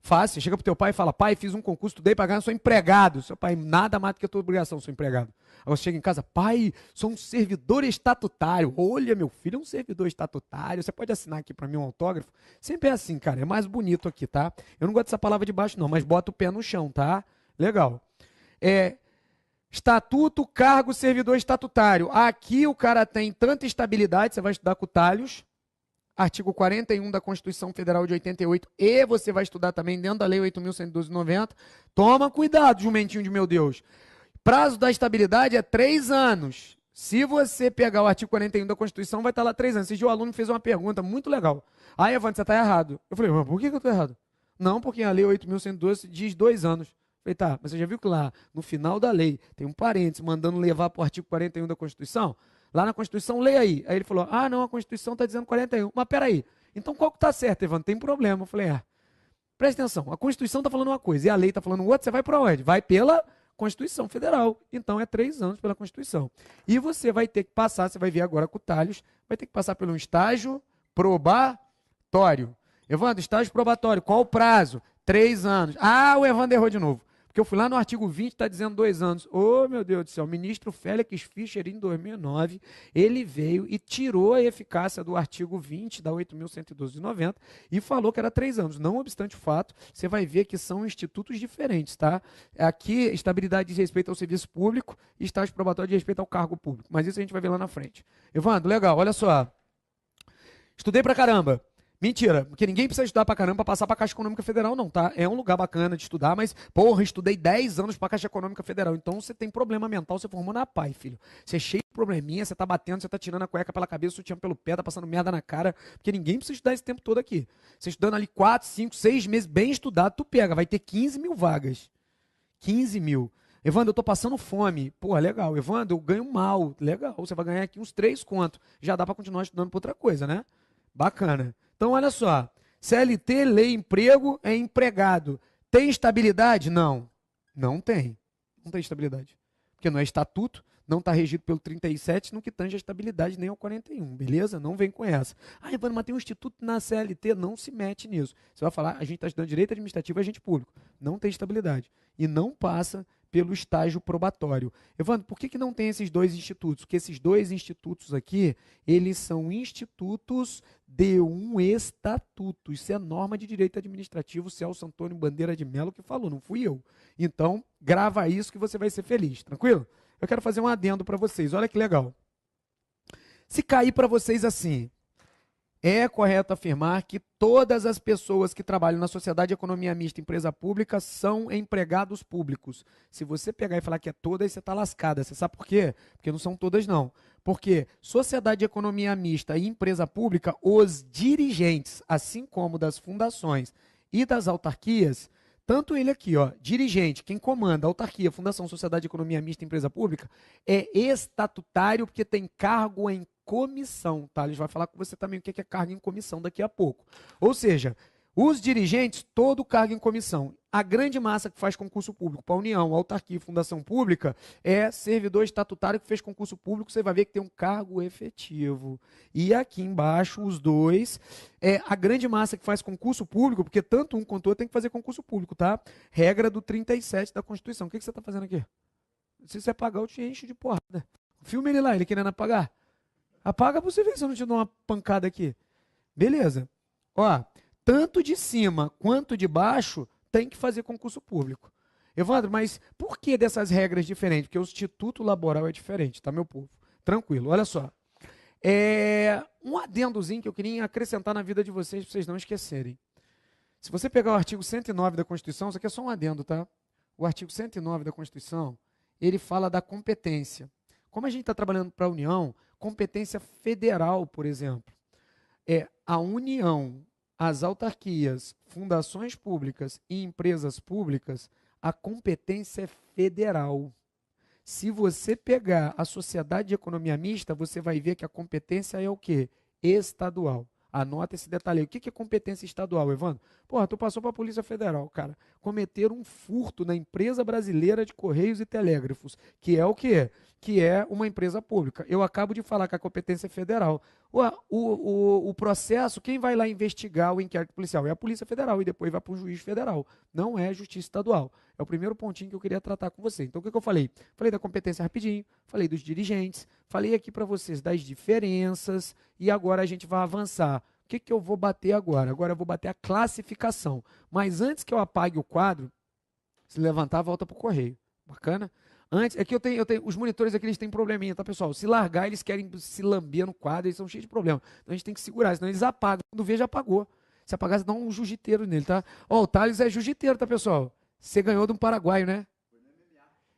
Fácil, chega pro teu pai e fala, pai, fiz um concurso, estudei para ganhar, sou empregado. Seu pai, nada mais do que a tua obrigação, sou empregado. Aí você chega em casa, pai, sou um servidor estatutário. Olha, meu filho é um servidor estatutário, você pode assinar aqui para mim um autógrafo? Sempre é assim, cara, é mais bonito aqui, tá? Eu não gosto dessa palavra de baixo não, mas bota o pé no chão, tá? Legal. Estatuto, cargo, servidor estatutário. Aqui o cara tem tanta estabilidade, você vai estudar com o Talhos, artigo 41 da Constituição Federal de 88, e você vai estudar também dentro da Lei 8.112/90. Toma cuidado, jumentinho de meu Deus. Prazo da estabilidade é 3 anos. Se você pegar o artigo 41 da Constituição, vai estar lá 3 anos. Esse dia o aluno fez uma pergunta muito legal. Ah, Evandro, você está errado. Eu falei, mas por que eu estou errado? Não, porque a Lei 8.112 diz 2 anos. Eu falei, tá, mas você já viu que lá, no final da lei, tem um parênteses mandando levar para o artigo 41 da Constituição? Lá na Constituição, leia aí. Aí ele falou, ah, não, a Constituição está dizendo 41. Mas peraí, então qual que está certo, Evandro? Tem problema. Eu falei, presta atenção, a Constituição está falando uma coisa e a lei está falando outra, você vai para onde? Vai pela Constituição Federal. Então é 3 anos pela Constituição. E você vai ter que passar, você vai ver agora com o Talhos, vai ter que passar por um estágio probatório. Evandro, estágio probatório, qual o prazo? 3 anos. Ah, o Evandro errou de novo. Porque eu fui lá no artigo 20, está dizendo 2 anos. Ô, meu Deus do céu, o ministro Félix Fischer, em 2009, ele veio e tirou a eficácia do artigo 20 da 8.112/90 e falou que era 3 anos. Não obstante o fato, você vai ver que são institutos diferentes, tá? Aqui, estabilidade diz respeito ao serviço público e estágio probatório diz respeito ao cargo público. Mas isso a gente vai ver lá na frente. Evandro, legal, olha só. Estudei pra caramba. Mentira, porque ninguém precisa estudar pra caramba pra passar pra Caixa Econômica Federal, não, tá? É um lugar bacana de estudar, mas, porra, estudei 10 anos pra Caixa Econômica Federal. Então você tem problema mental, você formou na PAI, filho. Você é cheio de probleminha, você tá batendo, você tá tirando a cueca pela cabeça, o sutiã pelo pé, tá passando merda na cara, porque ninguém precisa estudar esse tempo todo aqui. Você estudando ali 4, 5, 6 meses, bem estudado, tu pega, vai ter 15 mil vagas. 15 mil. Evandro, eu tô passando fome. Porra, legal. Evandro, eu ganho mal. Legal, você vai ganhar aqui uns 3 contos. Já dá pra continuar estudando pra outra coisa, né? Bacana. Então, olha só. CLT, lei emprego, é empregado. Tem estabilidade? Não. Não tem. Não tem estabilidade. Porque não é estatuto, não está regido pelo 37, no que tange a estabilidade nem ao 41, beleza? Não vem com essa. Ah, Evandro, mas tem um instituto na CLT, não se mete nisso. Você vai falar, a gente está estudando direito administrativo e agente público. Não tem estabilidade. E não passa pelo estágio probatório. Evandro, por que não tem esses 2 institutos? Porque esses 2 institutos aqui, eles são institutos de um estatuto. Isso é norma de direito administrativo, Celso Antônio Bandeira de Mello que falou, não fui eu. Então, grava isso que você vai ser feliz, tranquilo? Eu quero fazer um adendo para vocês, olha que legal. Se cair para vocês assim, é correto afirmar que todas as pessoas que trabalham na sociedade de economia mista, empresa pública, são empregados públicos. Se você pegar e falar que é todas, você está lascada. Você sabe por quê? Porque não são todas, não. Porque sociedade de economia mista e empresa pública, os dirigentes, assim como das fundações e das autarquias, tanto ele aqui, ó, dirigente, quem comanda, autarquia, fundação, sociedade de economia mista, empresa pública, é estatutário porque tem cargo em comissão, tá? Eles vão falar com você também o que é cargo em comissão daqui a pouco. Ou seja, os dirigentes, todo cargo em comissão. A grande massa que faz concurso público para a União, autarquia e fundação pública é servidor estatutário que fez concurso público, você vai ver que tem um cargo efetivo. E aqui embaixo, os 2, a grande massa que faz concurso público, porque tanto um quanto o outro tem que fazer concurso público, tá? Regra do 37 da Constituição. O que você está fazendo aqui? Se você apagar, eu te encho de porrada. Filma ele lá, ele querendo apagar. Apaga pra você ver se eu não te dou uma pancada aqui. Beleza. Ó, tanto de cima quanto de baixo tem que fazer concurso público. Evandro, mas por que dessas regras diferentes? Porque o Instituto Laboral é diferente, tá, meu povo? Tranquilo, olha só. Um adendozinho que eu queria acrescentar na vida de vocês, para vocês não esquecerem. Se você pegar o artigo 109 da Constituição, isso aqui é só um adendo, tá? O artigo 109 da Constituição, ele fala da competência. Como a gente está trabalhando para a União, competência federal, por exemplo, a União, as autarquias, fundações públicas e empresas públicas, a competência é federal. Se você pegar a sociedade de economia mista, você vai ver que a competência é o quê? Estadual. Anota esse detalhe aí. O que é competência estadual, Evandro? Porra, tu passou para a Polícia Federal, cara. Cometer um furto na empresa brasileira de Correios e Telégrafos, que é o quê? Que é uma empresa pública. Eu acabo de falar que a competência é federal. O processo, quem vai lá investigar o inquérito policial? É a Polícia Federal e depois vai para o juiz federal. Não é a Justiça Estadual. É o primeiro pontinho que eu queria tratar com você. Então, o que eu falei? Falei da competência rapidinho, falei dos dirigentes, falei aqui para vocês das diferenças e agora a gente vai avançar. O que eu vou bater agora? Agora eu vou bater a classificação. Mas antes que eu apague o quadro, se levantar, volta para o correio. Bacana? Antes, é que os monitores aqui, eles têm probleminha, tá, pessoal? Se largar, eles querem se lamber no quadro, eles são cheios de problema. Então a gente tem que segurar, senão eles apagam. Quando vê, já apagou. Se apagar, você dá um jiu-jiteiro nele, tá? Ó, o Thales é jiu-jiteiro, tá, pessoal? Você ganhou de um paraguaio, né?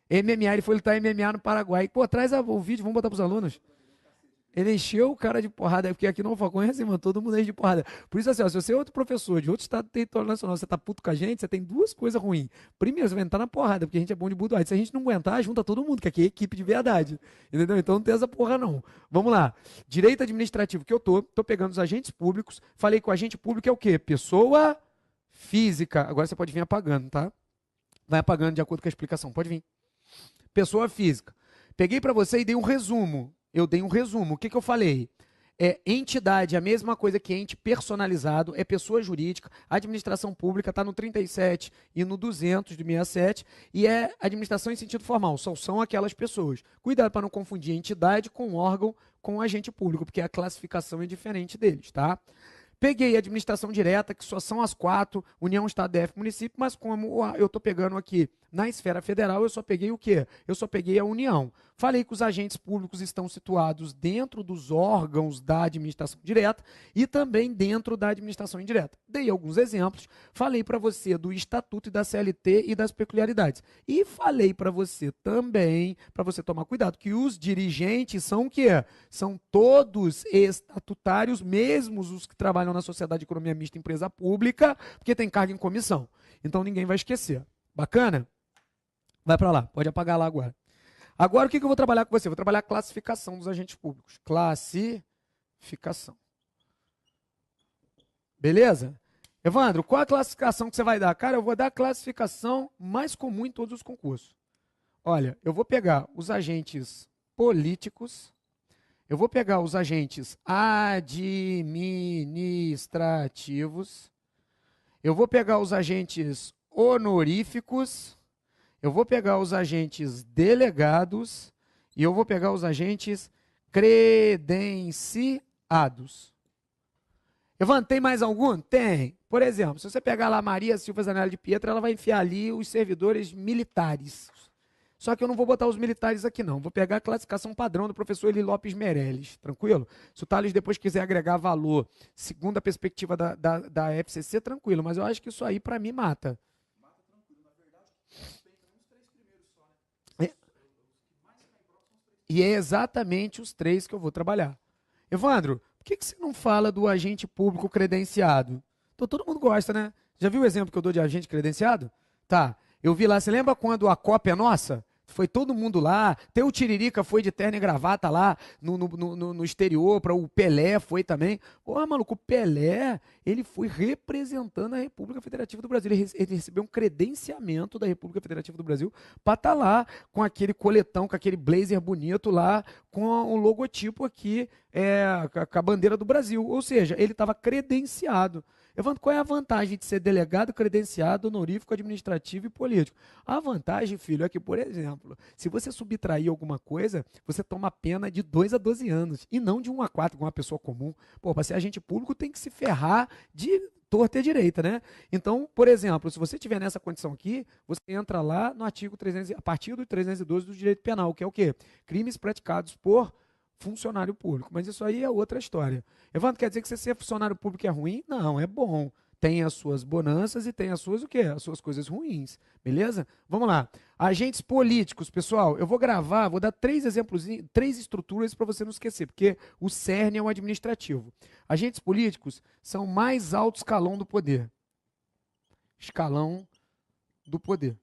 MMA, ele foi lutar MMA no Paraguai. Pô, traz o vídeo, vamos botar pros alunos. Ele encheu o cara de porrada, porque aqui no Falcão é assim, mano, todo mundo enche de porrada. Por isso, assim, ó, se você é outro professor de outro estado territorial nacional, você tá puto com a gente, você tem duas coisas ruins. Primeiro, você vai entrar na porrada, porque a gente é bom de budoai. Se a gente não aguentar, junta todo mundo, que aqui é equipe de verdade. Entendeu? Então não tem essa porra, não. Vamos lá. Direito administrativo que eu tô pegando os agentes públicos. Falei que o agente público é o quê? Pessoa física. Agora você pode vir apagando, tá? Vai apagando de acordo com a explicação. Pode vir. Pessoa física. Peguei para você e dei um resumo. Eu dei um resumo. O que eu falei? Entidade, a mesma coisa que ente personalizado, é pessoa jurídica. A administração pública está no 37 e no 200 do 67, e é administração em sentido formal, só são aquelas pessoas. Cuidado para não confundir entidade com órgão, com agente público, porque a classificação é diferente deles, tá? Peguei a administração direta, que só são as 4, União, Estado, DF, município, mas como eu estou pegando aqui na esfera federal, eu só peguei o quê? Eu só peguei a União. Falei que os agentes públicos estão situados dentro dos órgãos da administração direta e também dentro da administração indireta. Dei alguns exemplos, falei para você do Estatuto e da CLT e das peculiaridades. E falei para você também, para você tomar cuidado, que os dirigentes são o quê? São todos estatutários, mesmo os que trabalham na sociedade de economia mista empresa pública, porque tem cargo em comissão. Então ninguém vai esquecer. Bacana? Vai para lá, pode apagar lá agora. Agora o que eu vou trabalhar com você? Vou trabalhar a classificação dos agentes públicos. Classificação. Beleza? Evandro, qual a classificação que você vai dar? Cara, eu vou dar a classificação mais comum em todos os concursos. Olha, eu vou pegar os agentes políticos, eu vou pegar os agentes administrativos, eu vou pegar os agentes honoríficos, eu vou pegar os agentes delegados e eu vou pegar os agentes credenciados. Evandro, tem mais algum? Tem. Por exemplo, se você pegar lá Maria Silva Zanella de Pietra, ela vai enfiar ali os servidores militares. Só que eu não vou botar os militares aqui, não. Vou pegar a classificação padrão do professor Eli Lopes Meirelles. Tranquilo? Se o Thales depois quiser agregar valor, segundo a perspectiva da FCC, tranquilo. Mas eu acho que isso aí, para mim, mata. Mata tranquilo. Na verdade, respeita uns 3 primeiros só, né? E é exatamente os 3 que eu vou trabalhar. Evandro, por que você não fala do agente público credenciado? Então, todo mundo gosta, né? Já viu o exemplo que eu dou de agente credenciado? Tá. Eu vi lá, você lembra quando a Copa é Nossa? Foi todo mundo lá, até o Tiririca foi de terno e gravata lá no exterior, para o Pelé foi também. Pô, maluco, o Pelé, ele foi representando a República Federativa do Brasil. Ele recebeu um credenciamento da República Federativa do Brasil para estar lá com aquele coletão, com aquele blazer bonito lá, com o logotipo aqui, com a bandeira do Brasil. Ou seja, ele estava credenciado. Evandro, qual é a vantagem de ser delegado, credenciado, honorífico, administrativo e político? A vantagem, filho, é que, por exemplo, se você subtrair alguma coisa, você toma pena de 2 a 12 anos, e não de 1 a 4, com uma pessoa comum. Pô, para ser agente público tem que se ferrar de torta e direita, né? Então, por exemplo, se você estiver nessa condição aqui, você entra lá no artigo 300, a partir do 312 do direito penal, que é o quê? Crimes praticados por funcionário público. Mas isso aí é outra história. Evandro, quer dizer que você ser funcionário público é ruim? Não, é bom. Tem as suas bonanças e tem as suas o quê? As suas coisas ruins. Beleza? Vamos lá. Agentes políticos, pessoal, eu vou gravar, vou dar 3 exemplos, 3 estruturas para você não esquecer, porque o cerne é o administrativo. Agentes políticos são o mais alto escalão do poder. Escalão do poder.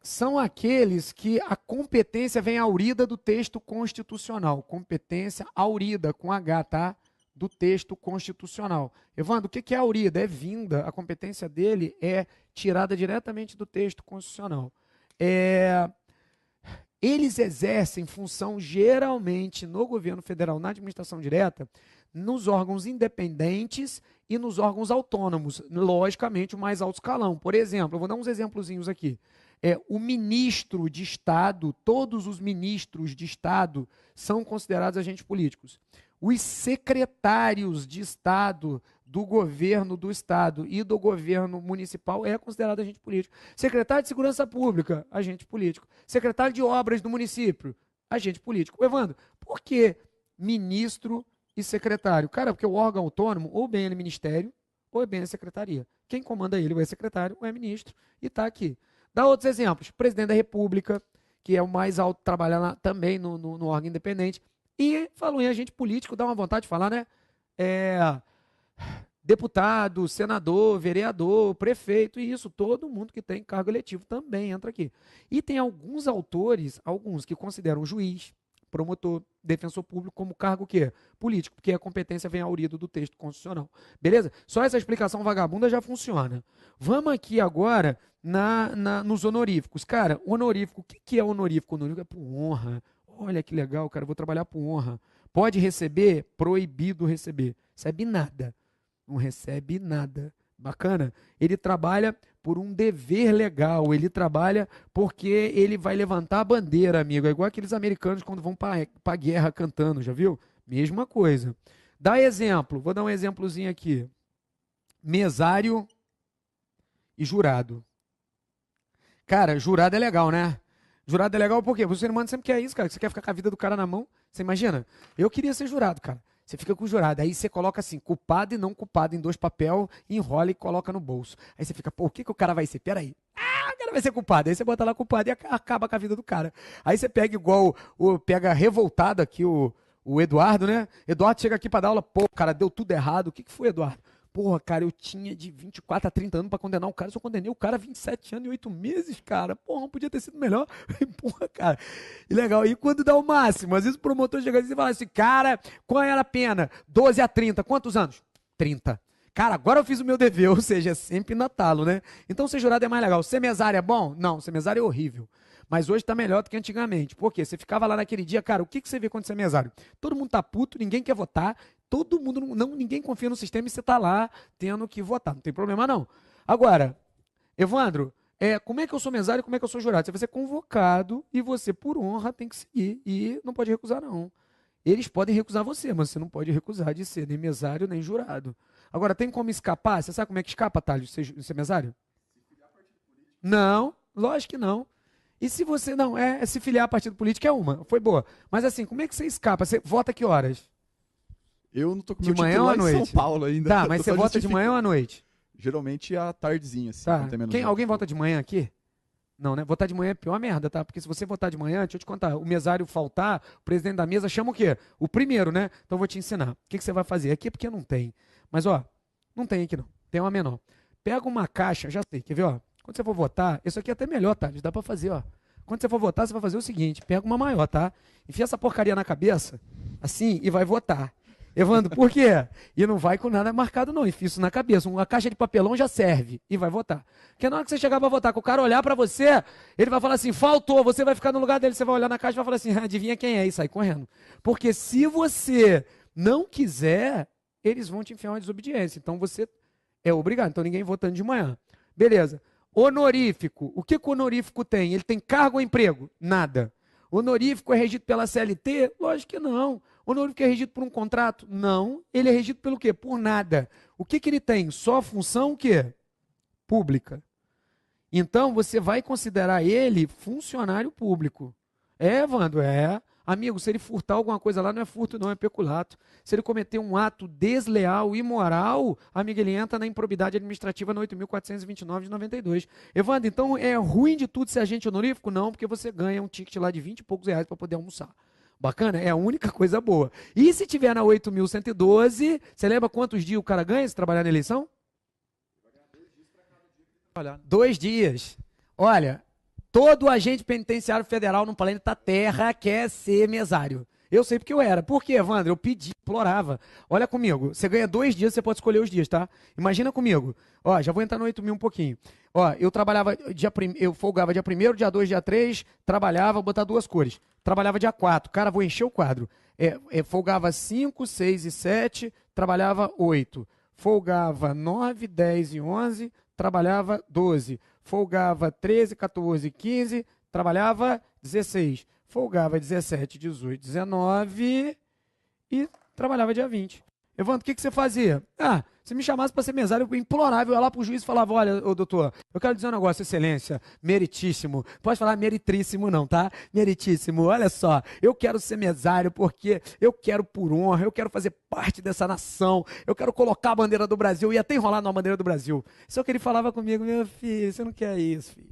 São aqueles que a competência vem aurida do texto constitucional. Competência aurida, com H, tá? Do texto constitucional. Evandro, o que é aurida? É vinda. A competência dele é tirada diretamente do texto constitucional. Eles exercem função, geralmente, no governo federal, na administração direta, nos órgãos independentes e nos órgãos autônomos. Logicamente, o mais alto escalão. Por exemplo, eu vou dar uns exemplozinhos aqui. O ministro de Estado, todos os ministros de Estado são considerados agentes políticos. os secretários de Estado do governo do Estado e do governo municipal é considerado agente político. Secretário de Segurança Pública, agente político. Secretário de Obras do município, agente político. Evandro, por que ministro e secretário? Cara, porque o órgão autônomo, ou bem ele é ministério, ou é bem a secretaria. Quem comanda ele ou é secretário ou é ministro e está aqui. Dá outros exemplos. Presidente da República, que é o mais alto, trabalha também no órgão independente. E falou em agente político, dá uma vontade de falar, né? Deputado, senador, vereador, prefeito, e isso, todo mundo que tem cargo eletivo também entra aqui. E tem alguns autores, alguns que consideram juiz, promotor, defensor público como cargo que político, porque a competência vem aurida do texto constitucional. Beleza? Só essa explicação vagabunda já funciona. Vamos aqui agora nos honoríficos. Cara, honorífico, o que é honorífico? Honorífico é por honra. Olha que legal, cara, vou trabalhar por honra. Pode receber? Proibido receber. Recebe nada. Não recebe nada. Bacana? Ele trabalha por um dever legal, ele trabalha porque ele vai levantar a bandeira, amigo. É igual aqueles americanos quando vão para a guerra cantando, já viu? Mesma coisa. Dá exemplo, vou dar um exemplozinho aqui. Mesário e jurado. Cara, jurado é legal, né? Jurado é legal por quê? O ser humano sempre quer isso, cara. Você quer ficar com a vida do cara na mão. Você imagina? Eu queria ser jurado, cara. Você fica com o jurado, aí você coloca assim, culpado e não culpado em 2 papel, enrola e coloca no bolso. Aí você fica, pô, o que o cara vai ser? Peraí. O cara vai ser culpado. Aí você bota lá culpado e acaba com a vida do cara. Aí você pega igual, pega revoltado aqui o Eduardo, né? Eduardo chega aqui pra dar aula, pô, cara, deu tudo errado. O que foi, Eduardo? Porra, cara, eu tinha de 24 a 30 anos pra condenar o cara, eu só condenei o cara a 27 anos e 8 meses, cara. Porra, não podia ter sido melhor. Porra, cara. E legal. E quando dá o máximo? Às vezes o promotor chega assim e fala assim, cara, qual era a pena? 12 a 30. Quantos anos? 30. Cara, agora eu fiz o meu dever, ou seja, é sempre na talo, né? Então ser jurado é mais legal. Ser mesário é bom? Não, ser mesário é horrível. Mas hoje tá melhor do que antigamente. Por quê? Você ficava lá naquele dia, cara, o que você vê quando você é mesário? Todo mundo tá puto, ninguém quer votar, todo mundo, ninguém confia no sistema e você tá lá tendo que votar. Não tem problema não. Agora, Evandro, como é que eu sou mesário e como é que eu sou jurado? Você vai ser convocado e você, por honra, tem que seguir e não pode recusar não. Eles podem recusar você, mas você não pode recusar de ser nem mesário nem jurado. Agora, tem como escapar? Você sabe como é que escapa, Thales, de ser mesário? Não, lógico que não. E se você não se filiar a partido político é uma, foi boa. Mas assim, como é que você escapa? Você vota que horas? Eu não tô com De meu manhã título ou lá à em noite? São Paulo ainda. Tá, mas Tô você só vota de manhã ou à justificando. noite? Geralmente à tardezinha, assim. Tá. quando tem menos gente. Alguém vota de manhã aqui? Não, né? Votar de manhã é pior merda, tá? Porque se você votar de manhã, deixa eu te contar, o mesário faltar, o presidente da mesa chama o quê? O primeiro, né? Então eu vou te ensinar. O que você vai fazer? Aqui é porque não tem. Mas, ó, não tem aqui não. Tem uma menor. Pega uma caixa, já sei, quer ver, ó? Quando você for votar, isso aqui é até melhor, tá? Dá pra fazer, ó. Quando você for votar, você vai fazer o seguinte, pega uma maior, tá? Enfia essa porcaria na cabeça, assim, e vai votar. Evandro, por quê? E não vai com nada marcado, não. Enfia isso na cabeça. Uma caixa de papelão já serve. E vai votar. Porque na hora que você chegar pra votar, que o cara olhar pra você, ele vai falar assim, faltou. Você vai ficar no lugar dele, você vai olhar na caixa e vai falar assim, adivinha quem é? E sai correndo. Porque se você não quiser, eles vão te enfiar uma desobediência. Então você é obrigado. Então ninguém votando de manhã. Beleza. Honorífico. O que o honorífico tem? Ele tem cargo ou emprego? Nada. Honorífico é regido pela CLT? Lógico que não. Honorífico é regido por um contrato? Não. Ele é regido pelo quê? Por nada. O que ele tem? Só função o quê? Pública. Então, você vai considerar ele funcionário público. Evandro, Amigo, se ele furtar alguma coisa lá, não é furto, não, é peculato. Se ele cometer um ato desleal, imoral, amigo, ele entra na improbidade administrativa no 8.429 de 92. Evandro, então é ruim de tudo ser agente honorífico? Não, porque você ganha um ticket lá de 20 e poucos reais para poder almoçar. Bacana? É a única coisa boa. E se tiver na 8.112, você lembra quantos dias o cara ganha se trabalhar na eleição? 2 dias. Olha, todo agente penitenciário federal no planeta Terra quer ser mesário. Eu sei porque eu era. Por quê, Evandro? Eu pedi, implorava. Olha comigo, você ganha 2 dias, você pode escolher os dias, tá? Imagina comigo. Ó, já vou entrar no 8.000 um pouquinho. Ó, eu trabalhava, eu folgava dia 1º, dia 2, dia 3, trabalhava, vou botar 2 cores. Trabalhava dia 4, cara, vou encher o quadro. Folgava 5, 6 e 7, trabalhava 8. Folgava 9, 10 e 11, trabalhava 12. Folgava 13, 14, 15, trabalhava 16. Folgava 17, 18, 19 e trabalhava dia 20. Evandro, o que você fazia? Ah, se me chamasse para ser mesário, eu implorava, eu ia lá pro juiz e falava, olha, ô doutor, eu quero dizer um negócio, excelência, meritíssimo, pode falar meritríssimo não, tá? Meritíssimo, olha só, eu quero ser mesário porque eu quero por honra, eu quero fazer parte dessa nação, eu quero colocar a bandeira do Brasil, eu ia até enrolar na bandeira do Brasil. Só que ele falava comigo, meu filho, você não quer isso, filho.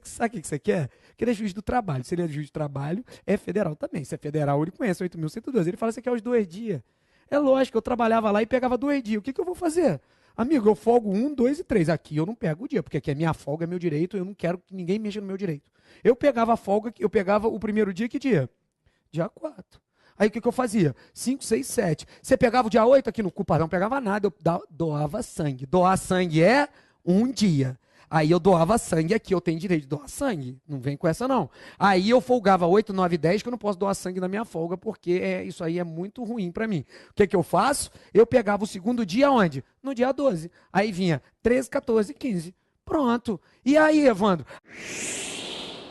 Sabe o que você quer? Que ele é juiz do trabalho. Se ele é juiz do trabalho, é federal também. Se é federal, ele conhece 8.112. Ele fala, você quer os 2 dias. É lógico, eu trabalhava lá e pegava 2 dias. O que eu vou fazer? Amigo, eu folgo 1, 2 e 3. Aqui eu não pego o dia, porque aqui é minha folga, é meu direito, eu não quero que ninguém mexa no meu direito. Eu pegava a folga, eu pegava o primeiro dia, que dia? Dia 4. Aí o que eu fazia? 5, 6, 7. Você pegava o dia 8 aqui no culpa, não pegava nada, eu doava sangue. Doar sangue é 1 dia. Aí eu doava sangue aqui, eu tenho direito de doar sangue. Não vem com essa, não. Aí eu folgava 8, 9, 10, que eu não posso doar sangue na minha folga, porque isso aí é muito ruim para mim. O que eu faço? Eu pegava o segundo dia onde? No dia 12. Aí vinha 13, 14, 15. Pronto. E aí, Evandro?